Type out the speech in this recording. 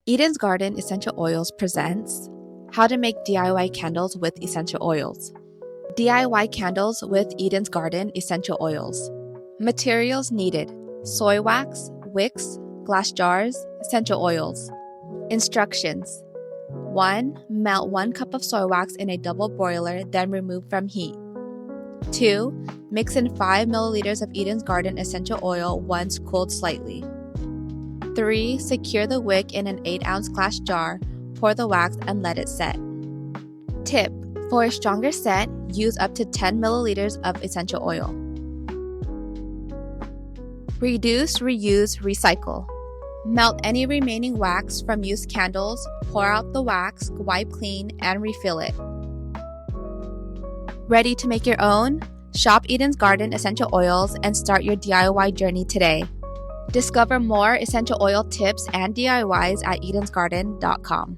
Eden's Garden Essential Oils presents How to Make DIY Candles with Essential Oils. DIY Candles with Eden's Garden Essential Oils. Materials needed: soy wax, wicks, glass jars, essential oils. Instructions: 1. Melt 1 cup of soy wax in a double boiler, then remove from heat. 2. Mix in 5 milliliters of Eden's Garden Essential Oil once cooled slightly. 3. Secure the wick in an 8-ounce glass jar, pour the wax and let it set. Tip: for a stronger scent, use up to 10 milliliters of essential oil. Reduce, reuse, recycle. Melt any remaining wax from used candles, pour out the wax, wipe clean, and refill it. Ready to make your own? Shop Eden's Garden Essential Oils and start your DIY journey today. Discover more essential oil tips and DIYs at edensgarden.com.